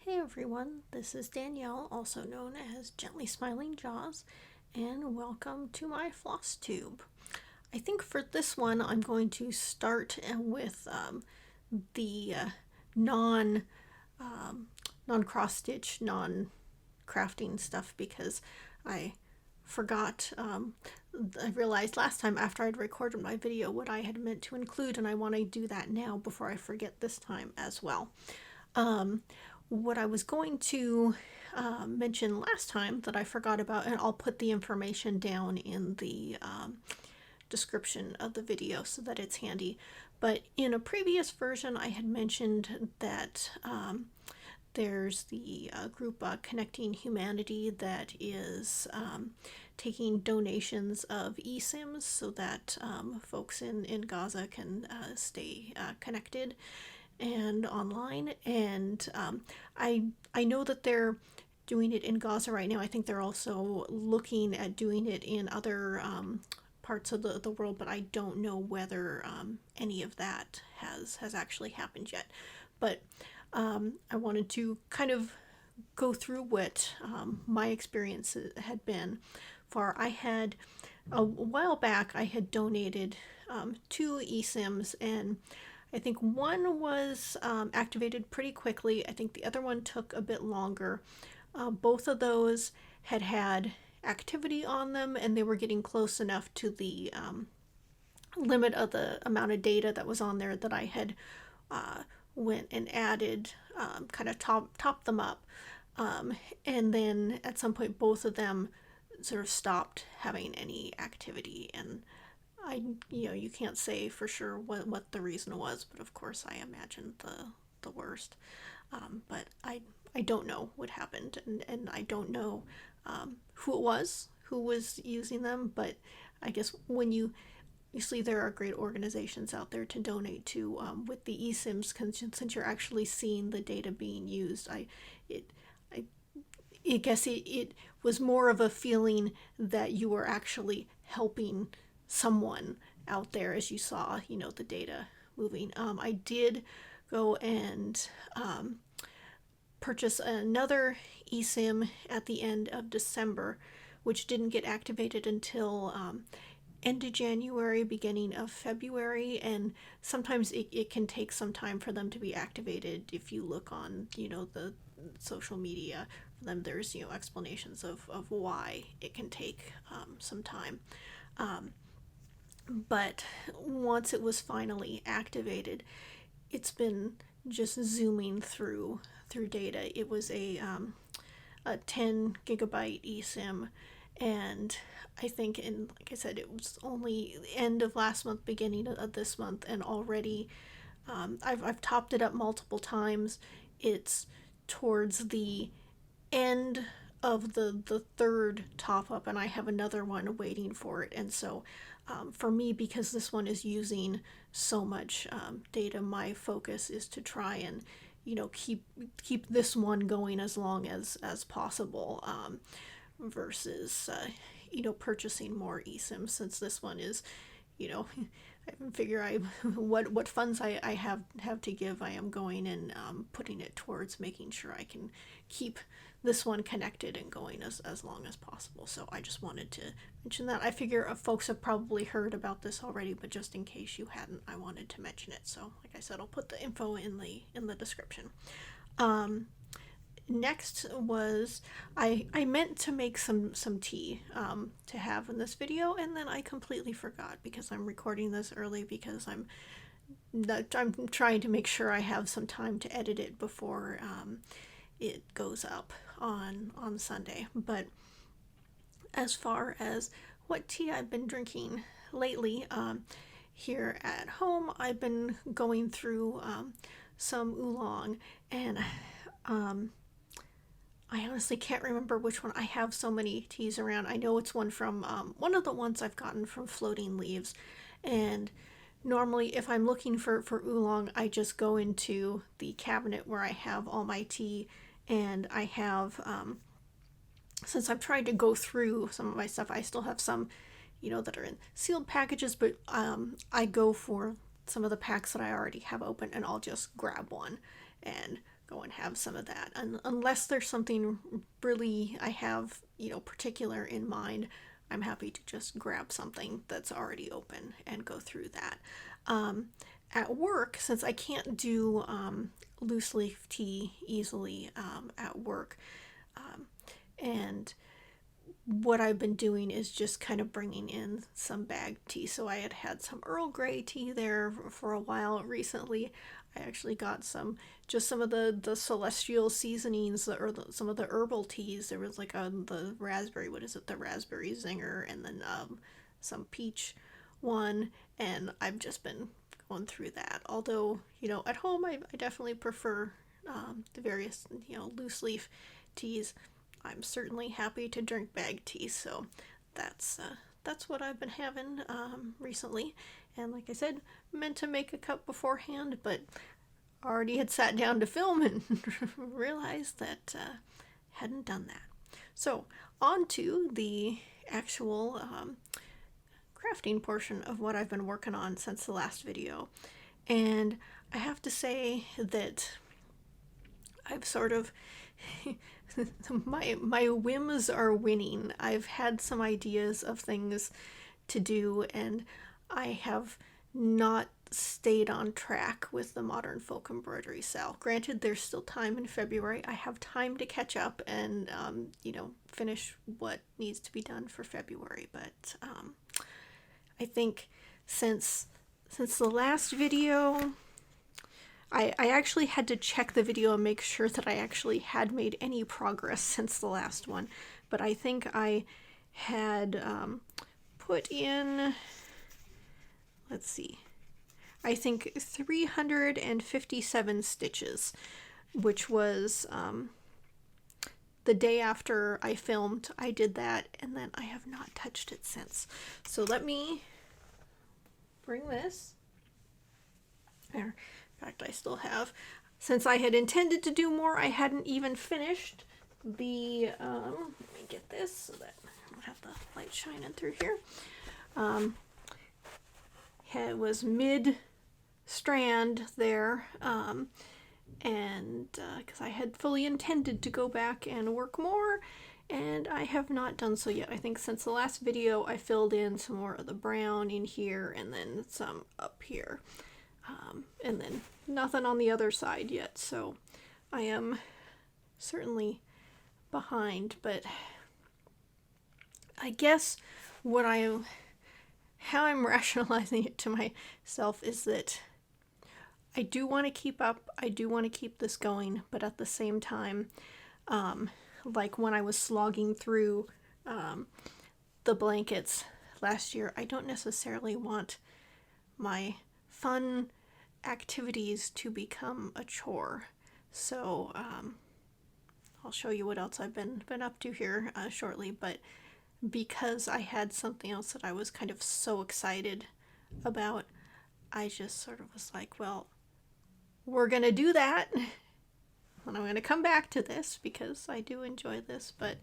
Hey everyone, this is Danielle, also known as Gently Smiling Jaws, and welcome to my Flosstube. I think for this one I'm going to start with the non non cross stitch, non crafting stuff because I forgot. I realized last time after I'd recorded my video what I had meant to include, and I want to do that now before I forget this time as well. What I was going to mention last time that I forgot about, and I'll put the information down in the description of the video so that it's handy. But in a previous version, I had mentioned that there's the group Connecting Humanity that is taking donations of eSims so that folks in Gaza can stay connected and online. And I know that they're doing it in Gaza right now. I think they're also looking at doing it in other parts of the world, but I don't know whether any of that has actually happened yet. But I wanted to kind of go through what my experience had been. I had a while back I had donated 2 eSims, and I think one was activated pretty quickly. I think the other one took a bit longer. Both of those had activity on them, and they were getting close enough to the limit of the amount of data that was on there that I had went and added, kind of topped them up. And then at some point, both of them sort of stopped having any activity, and you can't say for sure what the reason was, but of course I imagined the worst. But I don't know what happened, and I don't know who it was who was using them. But I guess when you see, there are great organizations out there to donate to with the eSims, since you're actually seeing the data being used. I guess it was more of a feeling that you were actually helping someone out there as you saw, the data moving. I did go and purchase another eSim at the end of December, which didn't get activated until end of January, beginning of February, and sometimes it can take some time for them to be activated. If you look on, the social media for them, there's, explanations of why it can take some time. But once it was finally activated, it's been just zooming through data. It was a 10 gigabyte eSIM, and I think, like I said, it was only the end of last month, beginning of this month, and already I've topped it up multiple times. It's towards the end of the third top up, and I have another one waiting for it. And so for me, because this one is using so much data, my focus is to try and keep this one going as long as possible, versus purchasing more eSIMs, since this one is, I figure what funds I have to give, I am going and putting it towards making sure I can keep this one connected and going as long as possible. So I just wanted to mention that. I figure folks have probably heard about this already, but just in case you hadn't, I wanted to mention it. So like I said, I'll put the info in the description. Next was I meant to make some tea to have in this video, and then I completely forgot because I'm recording this early because I'm trying to make sure I have some time to edit it before it goes up on Sunday. But as far as what tea I've been drinking lately, here at home, I've been going through some oolong, and I honestly can't remember which one. I have so many teas around. I know it's one from one of the ones I've gotten from Floating Leaves, and normally if I'm looking for oolong, I just go into the cabinet where I have all my tea, and I have since I've tried to go through some of my stuff, I still have some that are in sealed packages, but I go for some of the packs that I already have open, and I'll just grab one and go and have some of that. And unless there's something really I have, particular in mind, I'm happy to just grab something that's already open and go through that. At work, since I can't do loose leaf tea easily at work, and what I've been doing is just kind of bringing in some bagged tea. So I had some Earl Grey tea there for a while. Recently, I actually got some of the celestial seasonings, or some of the herbal teas. There was like the raspberry, the raspberry zinger, and then some peach one, and I've just been going through that. Although, at home I definitely prefer the various, loose leaf teas. I'm certainly happy to drink bag tea, so that's what I've been having recently. And like I said, meant to make a cup beforehand, but already had sat down to film and realized that hadn't done that. So on to the actual crafting portion of what I've been working on since the last video. And I have to say that I've sort of my whims are winning. I've had some ideas of things to do, and I have not stayed on track with the modern folk embroidery sale. Granted, there's still time in February. I have time to catch up and finish what needs to be done for February, but I think since the last video, I actually had to check the video and make sure that I actually had made any progress since the last one. But I think I had put in, let's see, I think 357 stitches, which was the day after I filmed. I did that, and then I have not touched it since. So let me bring this there. In fact, I still have, since I had intended to do more, I hadn't even finished the, let me get this so that I don't have the light shining through here. It was mid-strand there, and because I had fully intended to go back and work more, and I have not done so yet. I think since the last video, I filled in some more of the brown in here, and then some up here. And then nothing on the other side yet, so I am certainly behind, but I guess how I'm rationalizing it to myself is that I do want to keep up, I do want to keep this going, but at the same time, like when I was slogging through the blankets last year, I don't necessarily want my fun activities to become a chore. So I'll show you what else I've been up to here shortly, but because I had something else that I was kind of so excited about, I just sort of was like, well, we're gonna do that, and I'm gonna come back to this because I do enjoy this, but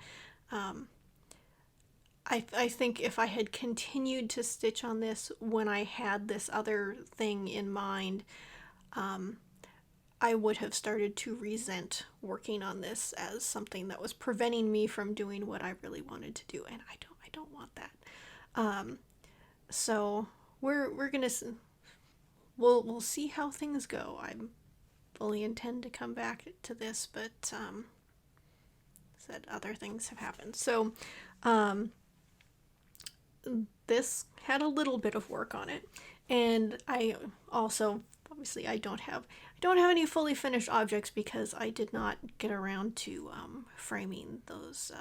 I think if I had continued to stitch on this when I had this other thing in mind, I would have started to resent working on this as something that was preventing me from doing what I really wanted to do, and I don't want that. So we're gonna we'll see how things go. I fully intend to come back to this, but said other things have happened. So this had a little bit of work on it, and I also, obviously, I don't have any fully finished objects because I did not get around to framing those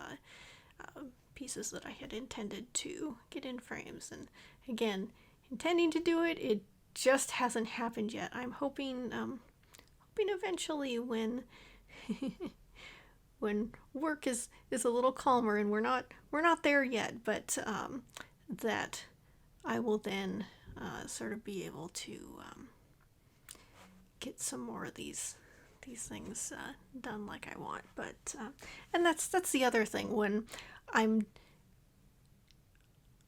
pieces that I had intended to get in frames. And again, intending to do it, it just hasn't happened yet. I'm hoping eventually when when work is a little calmer, and we're not there yet, but that I will then sort of be able to get some more of these things done like I want. But and that's the other thing, when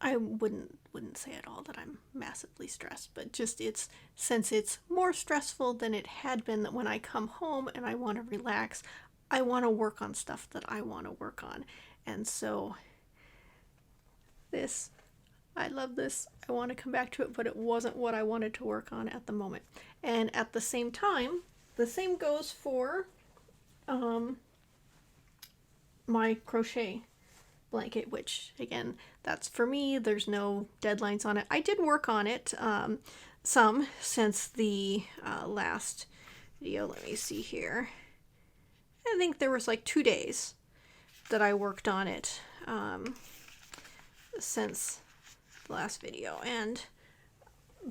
I wouldn't say at all that I'm massively stressed, but just since it's more stressful than it had been, that when I come home and I want to relax, I want to work on stuff that I want to work on. And so this, I love this. I want to come back to it, but it wasn't what I wanted to work on at the moment. And at the same time, the same goes for my crochet blanket, which again, that's for me. There's no deadlines on it. I did work on it some since the last video. Let me see here. I think there was like 2 days that I worked on it since the last video. And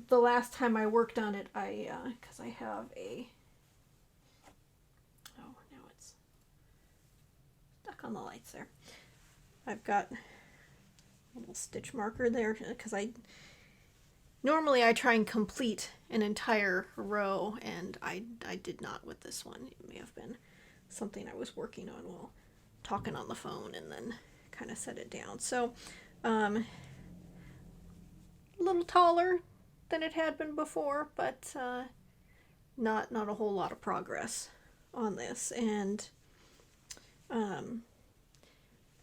the last time I worked on it, because I have a, oh, now it's stuck on the lights there. I've got a little stitch marker there because normally I try and complete an entire row, and I did not with this one. It may have been something I was working on while talking on the phone and then kind of set it down. So a little taller than it had been before, but not a whole lot of progress on this. And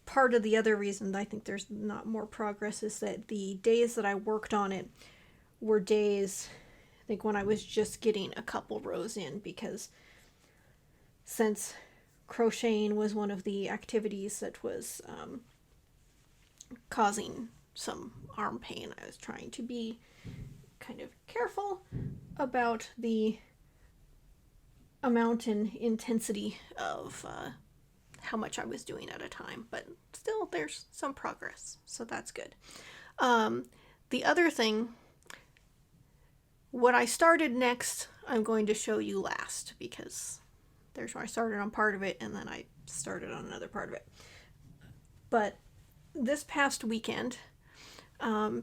part of the other reason I think there's not more progress is that the days that I worked on it were days, I think, when I was just getting a couple rows in, because since crocheting was one of the activities that was causing some arm pain, I was trying to be kind of careful about the amount and intensity of how much I was doing at a time, but still there's some progress, so that's good. The other thing, what I started next, I'm going to show you last, because there's where I started on part of it and then I started on another part of it. But this past weekend,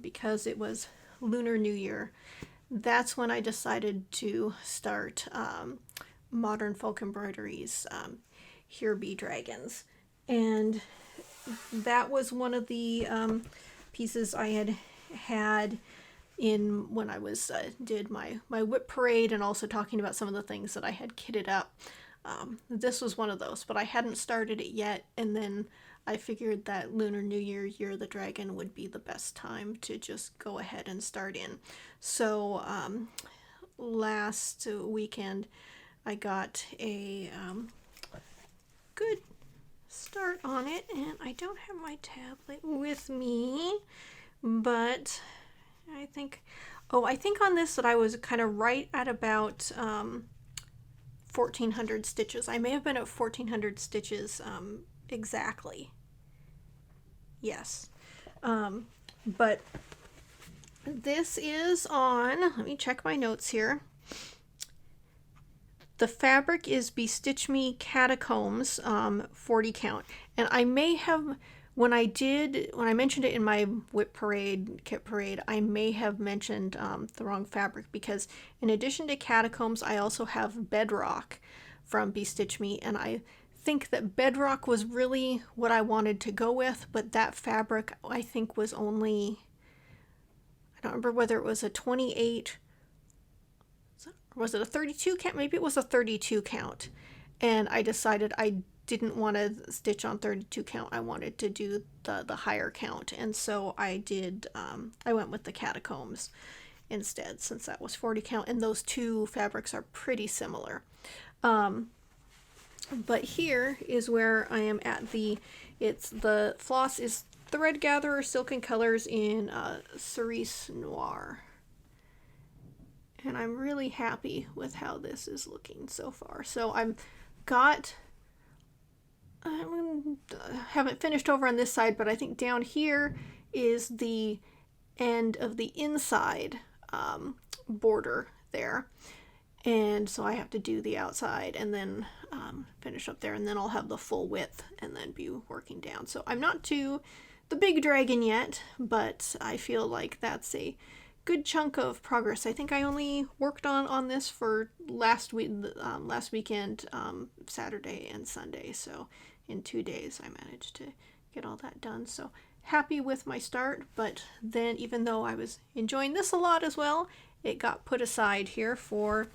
because it was Lunar New Year, that's when I decided to start Modern Folk Embroidery's Here Be Dragons. And that was one of the pieces I had in when I was did my whip parade, and also talking about some of the things that I had kitted up. This was one of those, but I hadn't started it yet, and then I figured that Lunar New Year, Year of the Dragon, would be the best time to just go ahead and start in. So last weekend I got a good start on it, and I don't have my tablet with me, but I think on this that I was kind of right at about 1,400 stitches. I may have been at 1,400 stitches exactly. Yes. But this is on, let me check my notes here. The fabric is Be Stitch Me Catacombs 40 count. And I may have, when I mentioned it in my whip parade, kit parade, I may have mentioned the wrong fabric, because in addition to Catacombs, I also have Bedrock from Be Stitch Me, and I think that Bedrock was really what I wanted to go with, but that fabric I think was only, I don't remember whether it was a 28, or was it a 32 count? Maybe it was a 32 count, and I decided I didn't want to stitch on 32 count. I wanted to do the higher count, and so I did. I went with the Catacombs instead, since that was 40 count, and those two fabrics are pretty similar. But here is where I am at the floss is Thread Gatherer Silken Colors in Cerise Noir. And I'm really happy with how this is looking so far. So I haven't finished over on this side, but I think down here is the end of the inside border there. And so I have to do the outside and then finish up there, and then I'll have the full width and then be working down. So I'm not to the big dragon yet, but I feel like that's a good chunk of progress. I think I only worked on this for last weekend, Saturday and Sunday. So in 2 days I managed to get all that done. So happy with my start, but then even though I was enjoying this a lot as well, it got put aside here for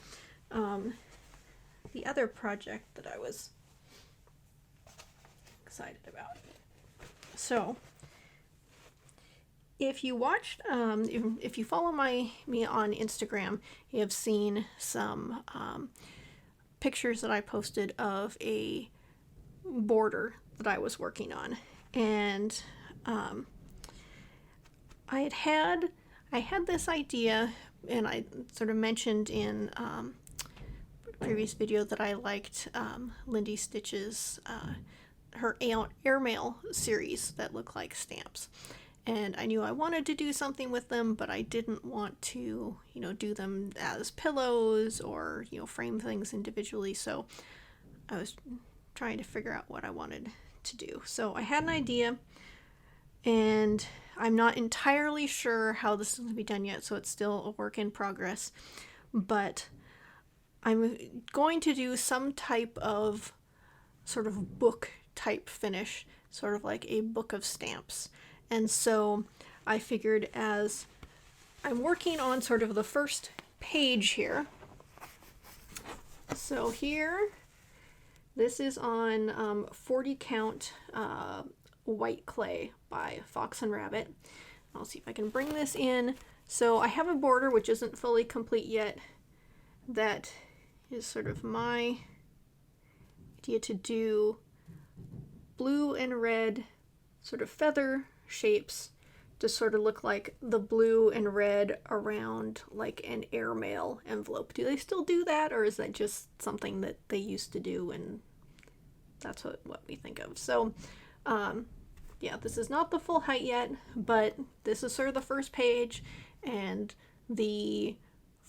the other project that I was excited about. So if you watched, if you follow me on Instagram, you have seen some pictures that I posted of a border that I was working on, and I had this idea, and I sort of mentioned in a previous video that I liked Lindy Stitch's her airmail series that look like stamps, and I knew I wanted to do something with them, but I didn't want to, you know, do them as pillows or, you know, frame things individually. So I was trying to figure out what I wanted to do. So I had an idea, and I'm not entirely sure how this is going to be done yet, so it's still a work in progress, but I'm going to do some type of sort of book type finish, sort of like a book of stamps. And so I figured, as I'm working on sort of the first page here, so here, this is on 40 count white clay by Fox and Rabbit. I'll see if I can bring this in. So I have a border which isn't fully complete yet. That is sort of my idea, to do blue and red sort of feather shapes to sort of look like the blue and red around like an airmail envelope. Do they still do that, or is that just something that they used to do and that's what we think of? So yeah, this is not the full height yet, but this is sort of the first page, and the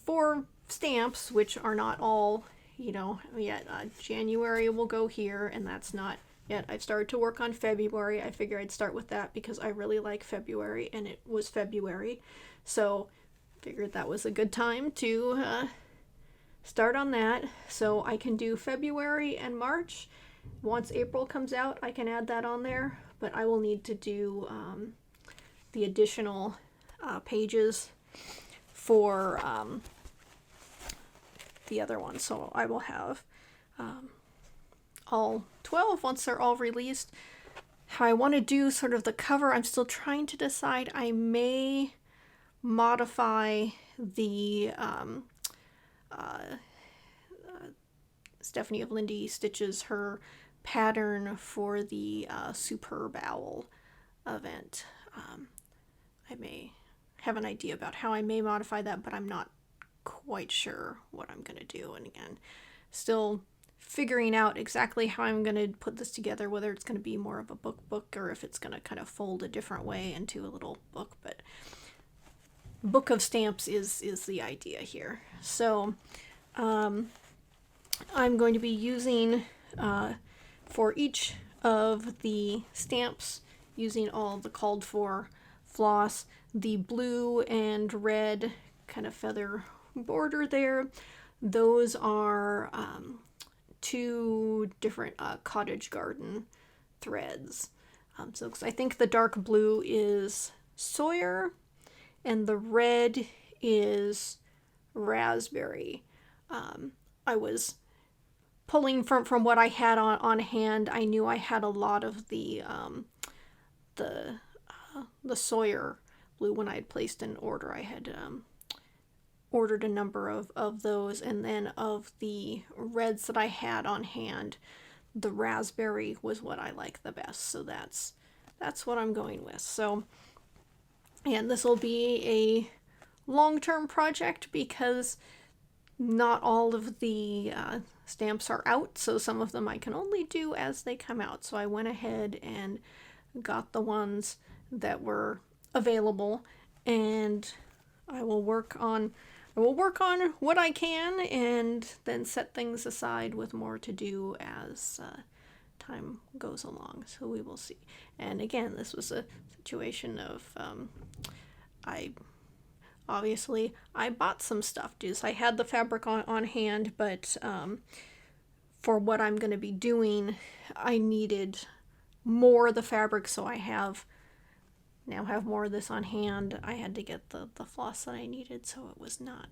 4 stamps, which are not all, you know, yet. January will go here, and that's not yet. I've started to work on February. I figure I'd start with that because I really like February, and it was February, so figured that was a good time to start on that. So I can do February and March. Once April comes out, I can add that on there, but I will need to do the additional pages for the other one. So I will have all 12 once they're all released. How I want to do sort of the cover, I'm still trying to decide. I may modify the Stephanie of Lindy stitches her pattern for the Superb Owl event. I may have an idea about how I may modify that, but I'm not quite sure what I'm going to do. And again, still figuring out exactly how I'm going to put this together, whether it's going to be more of a book or if it's going to kind of fold a different way into a little book. But book of stamps is the idea here. So I'm going to be using for each of the stamps, using all the called for floss, the blue and red kind of feather border there. Those are 2 different cottage garden threads. So 'cause I think the dark blue is Sawyer and the red is raspberry. I was pulling from what I had on hand. I knew I had a lot of the Sawyer blue when I had placed an order. I had ordered a number of those, and then of the reds that I had on hand, the raspberry was what I like the best. So that's what I'm going with. So, and this will be a long-term project because not all of the stamps are out, so some of them I can only do as they come out. So I went ahead and got the ones that were available, and I will work on what I can, and then set things aside with more to do as time goes along. So we will see. And again, this was a situation of I bought some stuff. I had the fabric on hand, but for what I'm going to be doing, I needed more of the fabric, so I have now have more of this on hand. I had to get the floss that I needed, so it was not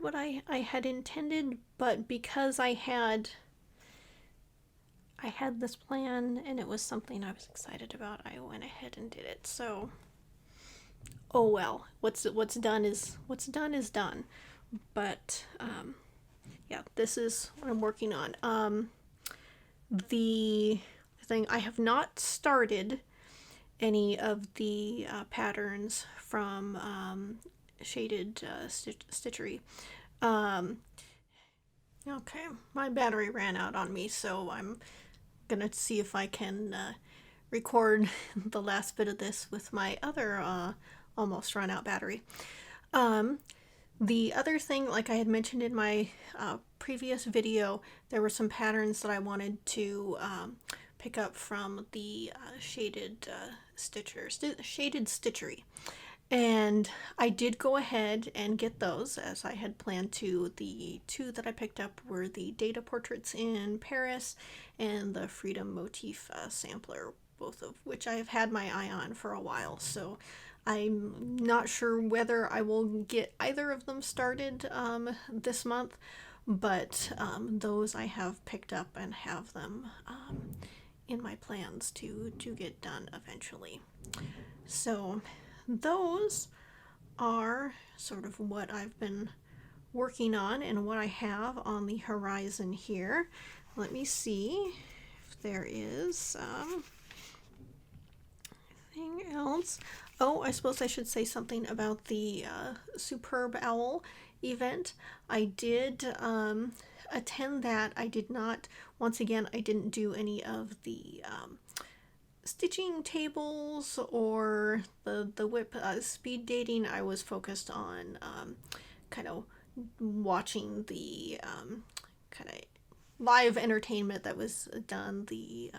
what I had intended, but because I had this plan and it was something I was excited about, I went ahead and did it. So, oh well, what's done is done. But yeah, this is what I'm working on. The thing, I have not started any of the patterns from Shaded Stitchery. Okay, my battery ran out on me, so I'm gonna see if I can record the last bit of this with my other almost run out battery. The other thing, like I had mentioned in my previous video, there were some patterns that I wanted to pick up from the Shaded Stitchery. And I did go ahead and get those as I had planned to. The two that I picked up were the Data Portraits in Paris and the Freedom Motif Sampler, both of which I have had my eye on for a while. So I'm not sure whether I will get either of them started this month, but those I have picked up and have them in my plans to get done eventually. So those are sort of what I've been working on and what I have on the horizon here. Let me see if there is anything else. Oh, I suppose I should say something about the Superb Owl event. I did attend that. I did not, once again, I didn't do any of the stitching tables or the whip speed dating. I was focused on kind of watching the kind of live entertainment that was done, the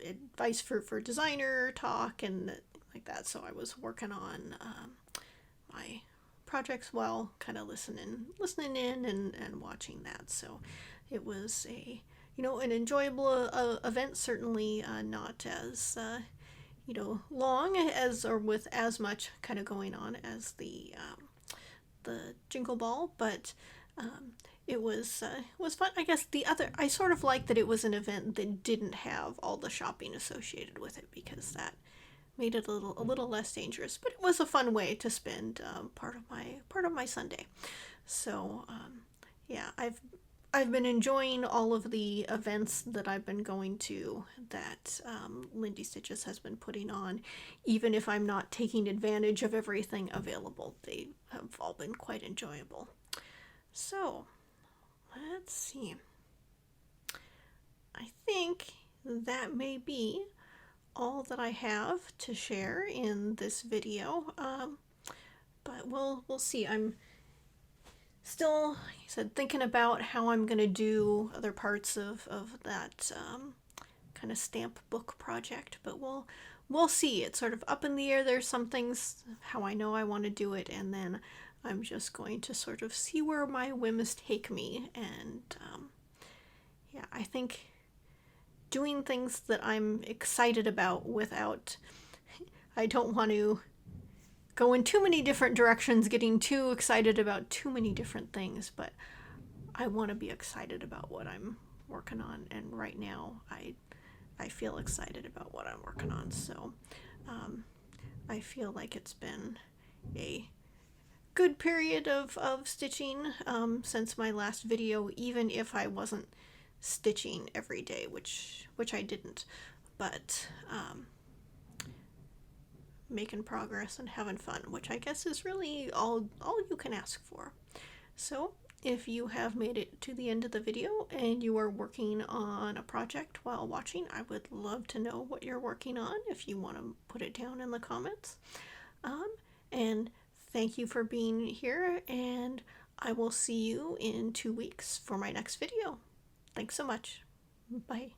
advice for designer talk and like that. So I was working on my projects while kind of listening in and watching that. So it was an enjoyable event, certainly not as long as or with as much kind of going on as the Jingle Ball, but it was fun. I guess I sort of liked that it was an event that didn't have all the shopping associated with it, because that made it a little less dangerous. But it was a fun way to spend part of my Sunday. So yeah, I've been enjoying all of the events that I've been going to that Lindy Stitches has been putting on. Even if I'm not taking advantage of everything available, they have all been quite enjoyable. So let's see. I think that may be all that I have to share in this video, but we'll see. I'm still, like I said, thinking about how I'm going to do other parts of that kind of stamp book project, but we'll see. It's sort of up in the air. There's some things how I know I want to do it, and then I'm just going to sort of see where my whims take me. And yeah, I think doing things that I'm excited about without, I don't want to go in too many different directions, getting too excited about too many different things, but I want to be excited about what I'm working on, and right now I feel excited about what I'm working on. So I feel like it's been a good period of stitching since my last video, even if I wasn't stitching every day, which I didn't, but making progress and having fun, which I guess is really all you can ask for. So if you have made it to the end of the video and you are working on a project while watching, I would love to know what you're working on if you want to put it down in the comments. And thank you for being here, and I will see you in 2 weeks for my next video. Thanks so much. Bye.